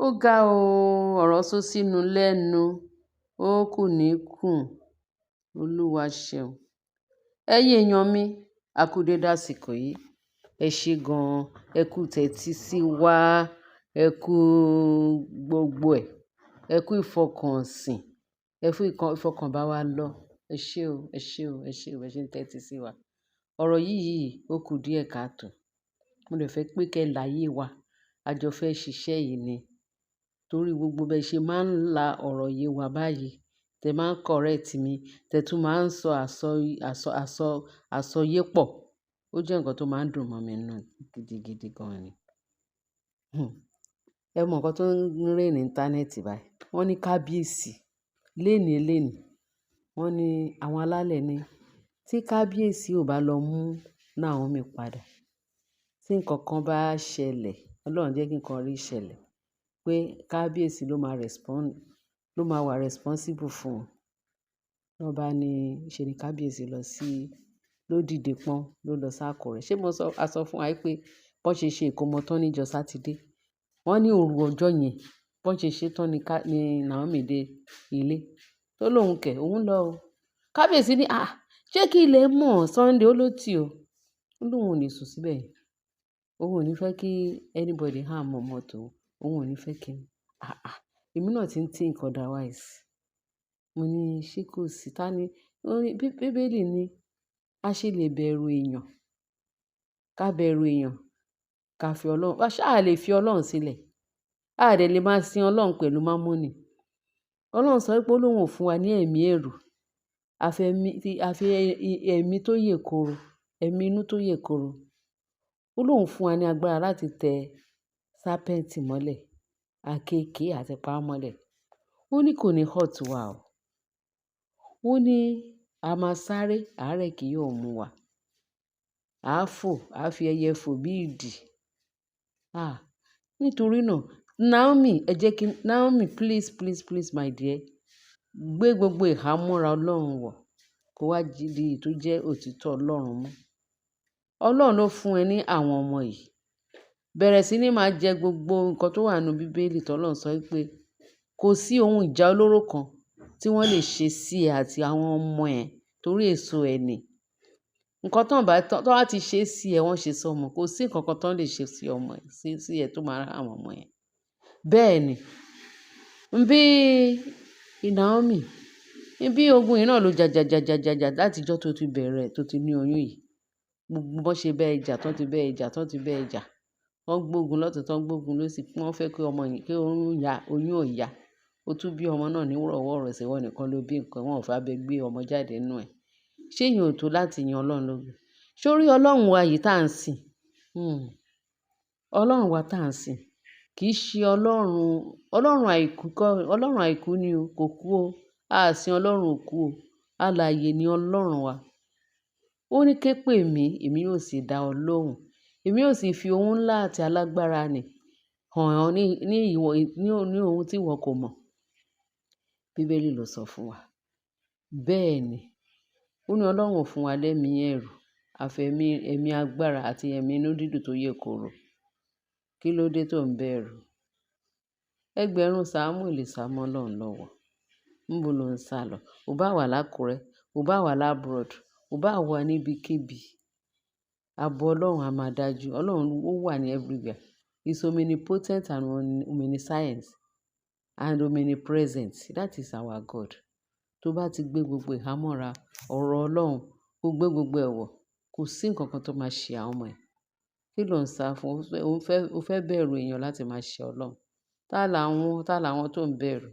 Ó ga o, ọ̀rọ̀ sọ sínú lẹ́nu, ó kù ní kùn, Olúwa ṣeun. Ẹ̀yin èèyàn mi, a kú dédé àsìkò yìí. Ẹ ṣé gan-an, ẹ kú tẹ́tí sí wa, ẹ kú gbogbo ẹ̀, ẹ kú ìfọkànsìn, ẹ kú ìfọkàn bá wa lọ. Ẹ ṣé o, ẹ ṣé o, ẹ ṣé o, ẹ ṣé ń tẹ́tí sí wa. Ọ̀rọ̀ yìí ó kù díẹ̀ káàtò. Mo dẹ̀ fẹ́ pé kẹ́ láyé wa, a jọ fẹ́ ṣiṣẹ́ yìí ni. Torí gbogbo bẹ ṣe máa ń la ọ̀rọ̀ yé wa báyìí, tẹ máa ń correct mi, tẹ tún máa ń sọ àsọyé pọ̀. Ó jẹ́ nǹkan tó máa ń dùn mọ́ mi nínú gidigidi gan ni. Ẹ mọ nǹkan tó ń reign ní íńtánẹ́ẹ̀tì báyìí. Wọ́n ní kábíyèsí lénìí. Wọ́n ní àwọn alálẹ̀ ni tí kábíyèsí ò bá lọ mú Naomi padà, tí nǹkan kan bá ṣẹlẹ̀, Ọlọ́run jẹ́ kí nǹkan rí ṣẹlẹ̀, pé kábíyèsí ló máa wà responsible fún wọn. Wọ́n bá ní ṣe ni kábíyèsí ló dìde pọ́n ló lọ s'Ákúrẹ́. Ṣé a sọ fún wa pé bọ́n ṣe ṣe ìkómọ tán níjọ́ Sátidé? Wọ́n ní òru ọjọ́ yẹn, bọ́n ṣe ṣe tán ni Naomi dé ilé. Tó lóhùn kẹ̀, òun lọ o. Kábíyèsí ní, ṣé kí ilẹ̀ mọ̀ Sunday ó ló tì o. Ó lóhùn ò ní sùn síbẹ̀ yẹn. Òun ò ní fẹ́ kí anybody harm ọmọ tòun. Òun ò ní fẹ́ kí èmi náà ti ń think otherwise. Mo ní ṣé kò sí Bíbélì ní a ṣe lè bẹ̀rù èèyàn, ká bẹ̀rù èèyàn, ká fi Ọlọ́run, a lè fi Ọlọ́run sílẹ̀. A dẹ̀ lè máa sin Ọlọ́run pẹ̀lú mámọ́nì. Ọlọ́run sọ pé Ọlọ́run ò fún wa ní ẹ̀mí ẹ̀rù, àfi ẹ̀mí tó yè kooro, ẹ̀mí inú tó yè kooro. Ọlọ́run fún wa ní agbára láti tẹ serpent mọ́lẹ̀, àkééké àti paramọ́lẹ̀. Ó ní kò ní hurt wa o. Ó ní a máa sáré, àárẹ̀ kì yóò mú wa. A fò, a fi ẹyẹ fò bí idì. Nítorí náà, Naomi, please, my dear, gbé gbogbo ìhámọ́ra Ọlọ́run wọ̀, kó wá di èyí tó jẹ́ òtítọ́ Ọlọ́run mú. Ọlọ́run ló fún ẹ ní àwọn ọmọ yìí. Bẹ̀rẹ̀ sí ní máa jẹ gbogbo nǹkan tó wà nínú Bíbélì tí Ọlọ́run sọ pé kò sí ohun ìjà olóró kan tí wọ́n lè ṣe sí ẹ àti àwọn ọmọ ẹ torí èso ẹ ni. Nǹkan tó bá ti ṣe sí ẹ, wọ́n ṣe sí ọmọ. Kò sí nǹkan kan tó lè ṣe sí ọmọ ẹ, sí ẹ tó máa rán àwọn ọmọ ẹ. Bẹ́ẹ̀ ni. Bí Naomi, bí ogun yìí náà ló jà láti ọjọ́ tó ti bẹ̀rẹ̀, tó ti ní oyún yìí. Gbogbo bọ́n ṣe bẹ́ẹ̀ jà, tán ti bẹ́ẹ̀ jà. Wọ́n gbógun lọ́tùn, tán gbógun lósì. Wọ́n fẹ́ kí ọmọ yìí, kí oyún ò yá. Ó tún bí ọmọ náà ní wọ̀rọ̀wọ̀rọ̀sẹ̀, ìwọ nìkan ló bí nǹkan, wọn ò fẹ́ abẹ gbé ọmọ jáde nínú ẹ̀. Ṣé ìyẹn ò tó láti yin Ọlọ́run lógo? Ṣé orí Ọlọ́run wa yìí tá à ń sìn? Ọlọ́run wa tá à ń sìn kì í ṣe Ọlọ́run àìkú kọ́, Ọlọ́run àìkú ni o, kò kú o. A sìn Ọlọ́run òkú o. Alààyè ni Ọlọ́run wa. Ó ní ké pè mí, èmi yóò sì dá ọ lóhùn. Èmi yóò sì fi ohun ńlá àti alágbára nì hàn ọ́ ní ohun tí ìwọ kò mọ̀. Bíbélì ló sọ fún wa. Bẹ́ẹ̀ ni. Ó ní Ọlọ́run ò fún wa lẹ́mí ẹ̀rù, àfi ẹ̀mí agbára àti ẹ̀mí inú dídùn tó yè kooro. Kí ló dé tó ń bẹ̀rù? Ẹgbẹ̀rún sáàmù lè sá mọ́ Ọlọ́run lọ́wọ́. Níbo lo ń sálọ? Ò bá wà l'Ákúrẹ́, ò bá wà l'abroad, ò bá wà níbikíbi. Ààbò Ọlọ́run a máa dájú. Ọlọ́run ó wà ní everywhere. He's omnipotent and omniscient and omnipresent. That is our God. Tó bá ti gbé gbogbo ìhámọ́ra ọ̀rọ̀ Ọlọ́run, ó gbé gbogbo ẹ̀wọ̀, kò sí nǹkan kan tó máa ṣe àwọn ọmọ ẹ̀. Kí ló ń sá fún? Ó fẹ́ bẹ̀rù èèyàn láti máa ṣe Ọlọ́run. Tá làwọn tó ń bẹ̀rù?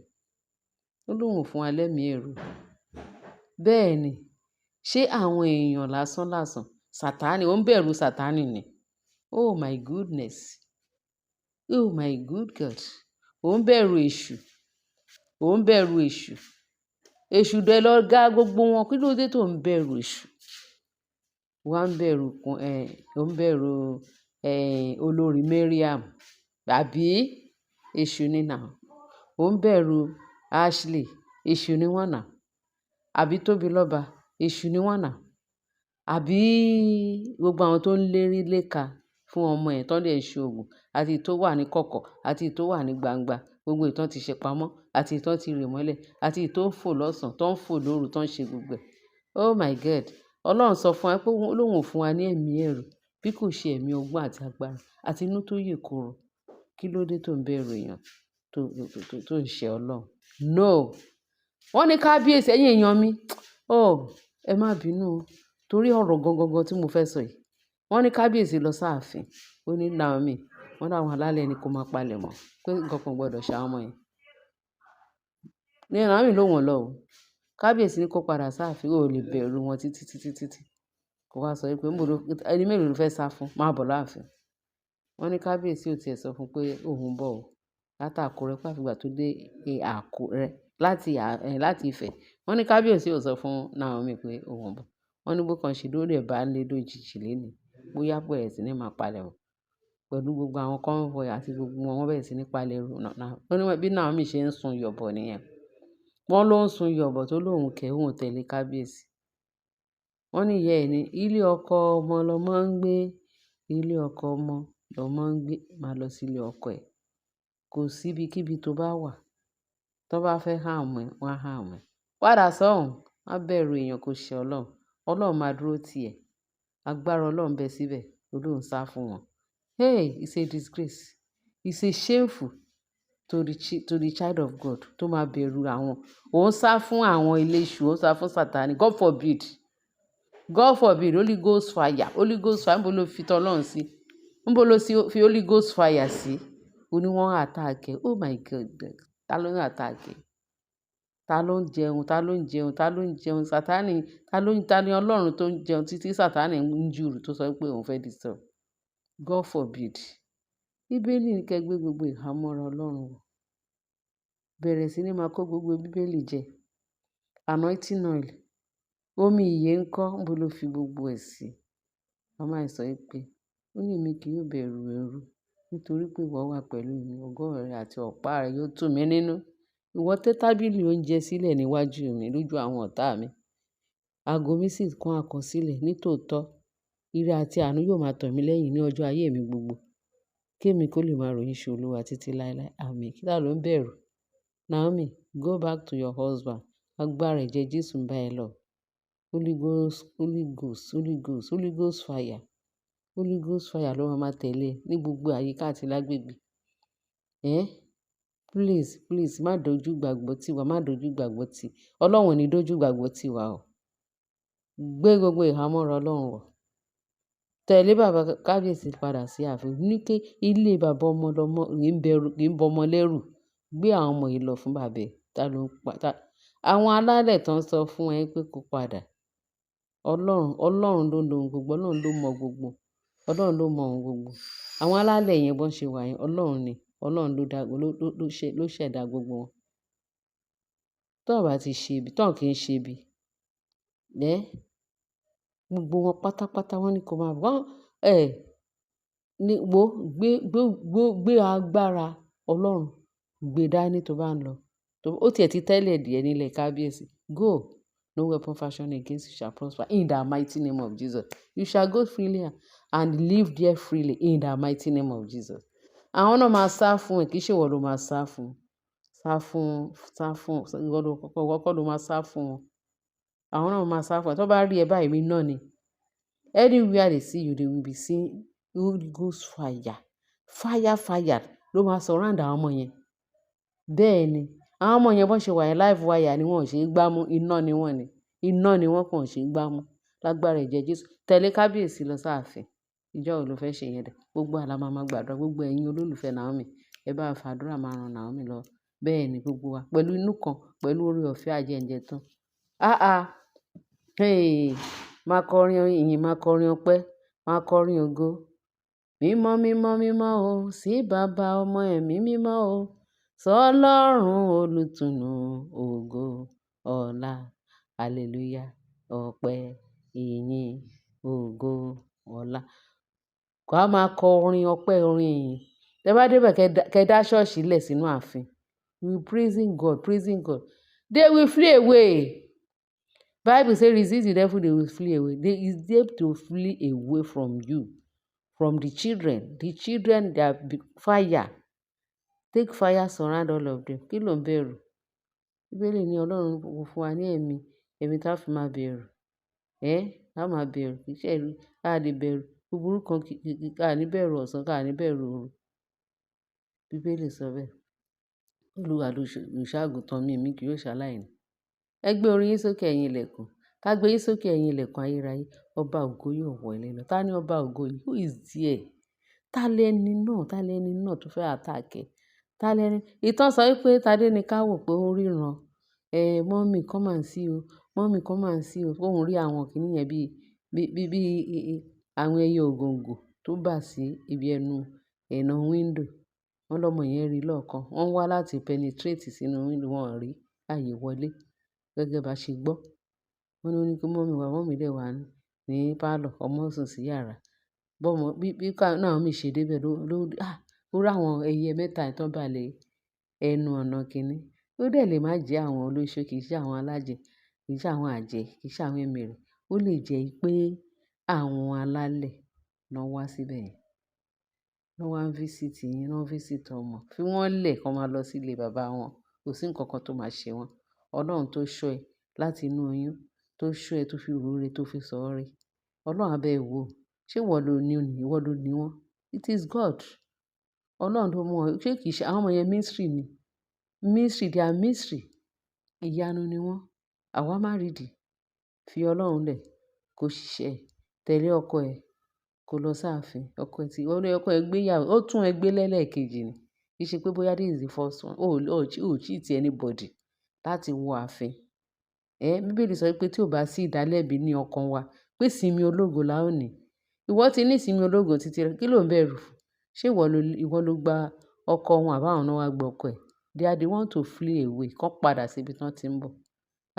Ó lóhùn fún wa lẹ́mí ẹ̀rù. Bẹ́ẹ̀ ni. Ṣé àwọn èèyàn lásán, Sátánì, ó ń bẹ̀rù Sátánì ni. Oh my goodness. Oh my good God. Ó ń bẹ̀rù èṣù. Èṣù dẹ̀ lọ ga gbogbo wọn. Kí ló dé tó ń bẹ̀rù èṣù? Wà ń bẹ̀rù olórí Mariam. Àbí èṣù ni now. Ó ń bẹ̀rù Ashley. Èṣù ni wọ́n now. Àbí Tóbilọ́ba. Èṣù ni wọ́n now. Àbí gbogbo àwọn tó ń lérí léka fún ọmọ ẹ̀ tán dẹ̀ ń ṣe oògùn, àti èyí tó wà ní kọ̀kọ̀, àti èyí tó wà ní gbangba, gbogbo èyí tán ti ṣe pamọ́, àti èyí tán ti rì mọ́lẹ̀, àti èyí tó ń fò lọ́sàn-án, tó ń fò lóru, tó ń ṣe gbogbo ẹ̀. Oh my God! Ọlọ́run sọ fún wa pé Ọlọ́run ò fún wa ní ẹ̀mí ẹ̀rù, bí kò ṣe ẹ̀mí ọgbọ́n àti agbára àti inú tó yè kooro. Kí ló dé tó ń bẹ̀rù èèyàn tó ń ṣe Ọlọ́run? No! Wọ́n ní kábíyèsí, ẹ̀yin èèyàn mi. Oh, ẹ má bínú o, torí ọ̀rọ̀ gangan tí mo fẹ́ sọ yìí. Wọ́n ní kábíyèsí lọ sáàfin. Ó ní Naomi, wọ́n láwọn alálẹ̀ ni kó máa palẹ̀ mọ́, pé nǹkan kan gbọdọ̀ ṣe àwọn ọmọ yẹn. Ní Naomi ló wọ̀n lọ o. Kábíyèsí ní kó padà sáàfin, ó lè bẹ̀rù wọn títí. Kó wá sọ pé ẹni mélòó ló fẹ́ sá fún? Má bọ̀ láàfin. Wọ́n ní kábíyèsí ò tiẹ̀ sọ fún pé òun bọ̀ o. Láti Àkúrẹ́ pé àfìgbà tó dé Àkúrẹ́ láti Ifẹ̀. Wọ́n ní kábíyèsí ò sọ fún Naomi pé òun bọ̀. Wọ́n ní bó kan ṣe lórí ẹ̀ bá lé lójijì lénìí, bóyá bẹ̀rẹ̀ sí ní máa palẹ̀ mọ́. Pẹ̀lú gbogbo àwọn convoy àti gbogbo wọn bẹ̀rẹ̀ sí ní palẹ̀ ẹrù náà. Wọ́n ní bí Naomi ṣe ń sun yọ̀bọ̀ nìyẹn. Wọ́n ló ń sun yọ̀bọ̀ tó lóun kẹ́ òun tẹ̀lé kábíyèsí. Wọ́n ní ìyá ẹ̀ ní ilé ọkọ ọmọ lọmọ ń gbé, ilé ọkọ ọmọ lọmọ ń gbé, máa lọ sí ilé ọkọ ẹ̀. Kò sí ibikíbi tó bá wà, tó bá fẹ́ hàmù ẹ̀, wọ́n á hàmù ẹ̀. Padà sọ́hùn, má bẹ̀rù èèyàn kò ṣe Ọlọ́run. Ọlọ́run máa dúró tì ẹ́. Agbára Ọlọ́run bẹ síbẹ̀, Ọlọ́run sá fún wọn. Hey, it's a disgrace. It's a shameful to the child of God tó máa bẹ̀rù àwọn. Òun sá fún àwọn ilé èṣù, òun sá fún Sátánì. God forbid. God forbid. Holy Ghost fire. Holy Ghost fire. Níbo ló fi t'Ọlọ́run sí? Níbo ló fi Holy Ghost fire sí? Ó ní wọ́n attack ẹ. Oh my God. Ta ló ń attack ẹ? Ta ló ń jẹun? Sátánì. Ta ni Ọlọ́run tó ń jẹun títí Sátánì ń jùrù tó sọ pé òun fẹ́ disturb? God forbid. Bíbélì ní kẹ́ gbé gbogbo ìhámọ́ra Ọlọ́run wọ̀. Bẹ̀rẹ̀ sí ní máa kó gbogbo Bíbélì jẹ. Anointing oil. Omi ìyè ńkọ́? Níbo ló fi gbogbo ẹ̀ sí? Màmá ẹ̀ sọ pé ó ní èmi kì yóò bẹ̀rù ẹ̀rù nítorí pé ìwọ wà pẹ̀lú mi, ògo rẹ àti ọ̀pá rẹ yóò tù mí nínú. Ìwọ tẹ́ tábìlì oúnjẹ sílẹ̀ níwájú mi lójú àwọn ọ̀tá mi. Ago mi sì kún àkọsílẹ̀. Nítòótọ́, ire àti àánú yóò máa tọ̀ mí lẹ́yìn ní ọjọ́ ayé mi gbogbo. Kí èmi kó lè máa ròyìn iṣẹ́ Olúwa títí láéláé. Àmín. Kí ló ń bẹ̀rù? Naomi, go back to your husband. Agbára ẹ̀jẹ̀ Jésù ń bá ẹ lọ. Holy Ghost fire. Holy Ghost fire ló máa tẹ̀lé ní gbogbo àyíká àti lágbègbè. Please, má dojú gbàgbọ́ tì wá, má dojú gbàgbọ́ tì. Ọlọ́run ò ní dojú gbàgbọ́ tì wá o. Gbé gbogbo ìhámọ́ra Ọlọ́run wọ̀. Tẹ̀lé bàbá kábíyèsí padà sí ààfin. Ní pé ilé bàbá ọmọ lọmọ kì í bọ ọmọ lẹ́rù. Gbé àwọn ọmọ yìí lọ fún bàbá ẹ̀. Àwọn alálẹ̀ tán sọ fún ẹ pé kó padà. Ọlọ́run ló lo ohun gbogbo, Ọlọ́run ló mọ gbogbo. Ọlọ́run ló mọ ohun gbogbo. Àwọn alálẹ̀ yẹn bọ́n ṣe wà yẹn, Ọlọ́run ni. Ọlọ́run ló ṣẹ̀dá gbogbo wọn. Tọ́n bá ti ṣe ibi, tọ́n kì í ṣe ibi. Gbogbo wọn pátápátá wọ́n ní kó máa bọ̀. Gbé agbára Ọlọ́run, gbé dání tó bá ń lọ. Ó tiẹ̀ ti tẹ́lẹ̀ díẹ̀ nílẹ̀ kábíyèsí. Go. No weapon fashioned against you shall prosper in the mighty name of Jesus. You shall go freely and live there freely in the mighty name of Jesus. Àwọn náà máa sá fún ẹ, kì í ṣe ìwọ ló máa sá fún. Ìwọ kọ́ ló máa sá fún wọn. Àwọn náà máa sá fún ẹ. Tó bá rí ẹ báyìí, mi náà ni. Anywhere they see you, they will be seeing Holy Ghost fire. Fire ló máa surround àwọn ọmọ yẹn. Bẹ́ẹ̀ ni. Àwọn ọmọ yẹn bọ́n ṣe wà yẹn live wire ni wọ́n ò ṣe é gbámú. Iná ni wọ́n kàn ò ṣe é gbámú. Lágbára ẹ̀jẹ̀ Jésù. Tẹ̀lé kábíyèsí lọ sáàfin. Ìjọ wo ló fẹ́ ṣe yẹn dẹ̀? Gbogbo àlá máa gbàdúrà. Gbogbo ẹ̀yin olólùfẹ́ Naomi, ẹ bá fàdúrà máa ran Naomi lọ. Bẹ́ẹ̀ ni gbogbo wa. Pẹ̀lú inú kan, pẹ̀lú oore ọ̀fẹ́ àjẹǹjẹ tán. Máa kọrin ìyìn, máa kọrin ọpẹ́, máa kọrin ògo. Mímọ́ o, sí Baba, Ọmọ, Ẹ̀mí mímọ́ o. Sọ́lọ́run olùtùnú, ògo, ọlá, hallelujah, ọpẹ́, ìyìn, ògo, ọlá. Kó a máa kọ orin ọpẹ́, orin ìyìn. Tẹ bá débẹ̀ kẹ́ dá ṣọ́ọ̀ṣì lẹ̀ sínú ààfin. We praising God. They will flee away. Bible say resist the devil, they will flee away. They is there to flee away from you, from the children. The children, they are fire. Take fire, surround all of them. Kí ló ń bẹ̀rù? Bíbélì ní Ọlọ́run kò fún wa ní ẹ̀mí tá fi máa bẹ̀rù. Á máa bẹ̀rù. Kì í ṣe ẹ̀rù. A lè bẹ̀rù. Búburú kan a ní bẹ̀rù ọ̀sán, ká ní bẹ̀rù òru. Bíbélì sọ bẹ́ẹ̀. Olúwa olùṣọ́-àgùntàn mi, èmi kì yóò ṣaláìní. Ẹ gbé orí yín sókè ẹ̀yin ilẹ̀kùn. Ká gbé yín sókè ẹ̀yin ilẹ̀kùn ayérayé. Ọba ògo yóò wọ ilé lọ. Ta ni ọba ògo yìí? Who is there? Ta lẹni náà? Ta lẹni náà tó fẹ́ attack ẹ? Ta lẹni? Ìtàn sọ wípé Tádé ní ká wò pé ó ń ríran. Mummy come and see o. Mummy come and see o. Òun rí àwọn kìíní yẹn bí àwọn ẹyẹ ògòǹgò tó bà sí ibi ẹnu window. Wọ́n lọ́mọ yẹn rí lọ́ọ̀kan. Wọ́n wá láti penetrate sínú window, wọn ò rí ààyè wọlé. Gẹ́gẹ́ bá ṣe gbọ́. Wọ́n ní ó ní kí mummy wá, mummy dẹ̀ wá ní pálọ̀, ọmọ sùn sí yàrá. Bí Naomi ṣe dé bẹ̀ ó rí àwọn ẹyẹ mẹ́ta yẹn tán bà lé ẹnu ọ̀nà kìíní. Ó dẹ̀ lè má jẹ́ àwọn olóṣó, kì í ṣe àwọn alájẹ, kì í ṣe àwọn àjẹ́, kì í ṣe àwọn emèrè. Ó lè jẹ́ pé àwọn alálẹ̀ náà wá síbẹ̀ yẹn. Wọ́n wá ń visit yín, wọ́n visit ọmọ. Fi wọ́n lẹ̀ kí wọ́n máa lọ sí ilé bàbá wọn. Kò sí nǹkan kan tó máa ṣe wọ́n. Ọlọ́run tó ṣọ́ ẹ láti inú oyún, tó ṣọ́ ẹ tó fi rore, tó fi sọ ọ́ rí. Ọlọ́run á bá ẹ wò. Ṣé ìwọ ló ní òní? Ìwọ ló ní wọ́n? It is God. Ọlọ́run tó mú wọn. Ṣé kì í ṣe àwọn ọmọ yẹn mystery ni? Mystery, they are mystery. Ìyanu ni wọ́n. Àwa máa rí dì. Fi Ọlọ́run lẹ̀ kó ṣiṣẹ́ ẹ. Tẹ̀lé ọkọ ẹ kó lọ sáàfin. Ọkọ ẹ gbéyàwó. Ó tún ẹ gbé lẹ́lẹ́kejì ni. Kì í ṣe pé bóyá this is the first one. Ó cheat anybody láti wọ ààfin. Bíbélì sọ pé tí ò bá sí ìdálẹ́bi ní ọkàn wa, pé ìsinmi ológo la ó ní. Ìwọ ti ní ìsinmi ológo títí rẹ. Kí ló ń bẹ̀rù fún? Ṣé ìwọ ló gba ọkọ wọn àbí àwọn náà wá gba ọkọ ẹ? They want to flee away. Kán padà sí ibi tí wọ́n ti ń bọ̀.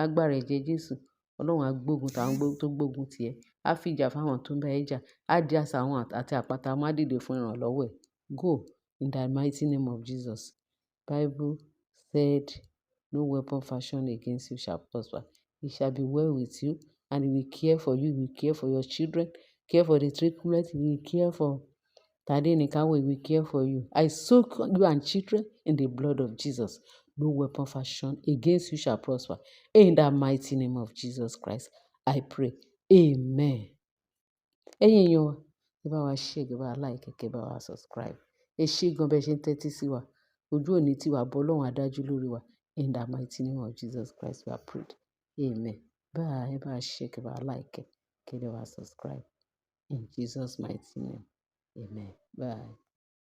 Agbára ẹ̀jẹ̀ Jésù. Ọlọ́run á gbógun tàwọn tó gbógun tì ẹ́. Á fìjà fún àwọn tó ń bá ẹ jà. Á di asà àwọn àti àpáta wọn á dìde fún ìrànlọ́wọ́ ẹ. Go in the mighty name of Jesus. Bible said, no weapon fashioned against you shall prosper. It shall be well with you, and he will care for you. He will care for your children. Care for the triplets. He will care for Tade Nikawo. He will care for you. I soak you and children in the blood of Jesus. No weapon fashioned against you shall prosper. In the mighty name of Jesus Christ, I pray. Amen. Ẹ̀yin èèyàn wa, ẹ bá wa share, ẹ bá wa like, ẹ bá wa subscribe. Ẹ ṣé gan bẹ́ẹ̀ ṣe ń tẹ́tí sí wa. Ojú òní tí wa bọ́ Ọlọ́run adájú lórí wa. In the mighty name of Jesus Christ, we are prayed. Amen. Bye. Ẹ bá wa share, ẹ bá wa like, ẹ bá wa subscribe. In Jesus' mighty name. Amen. Bye.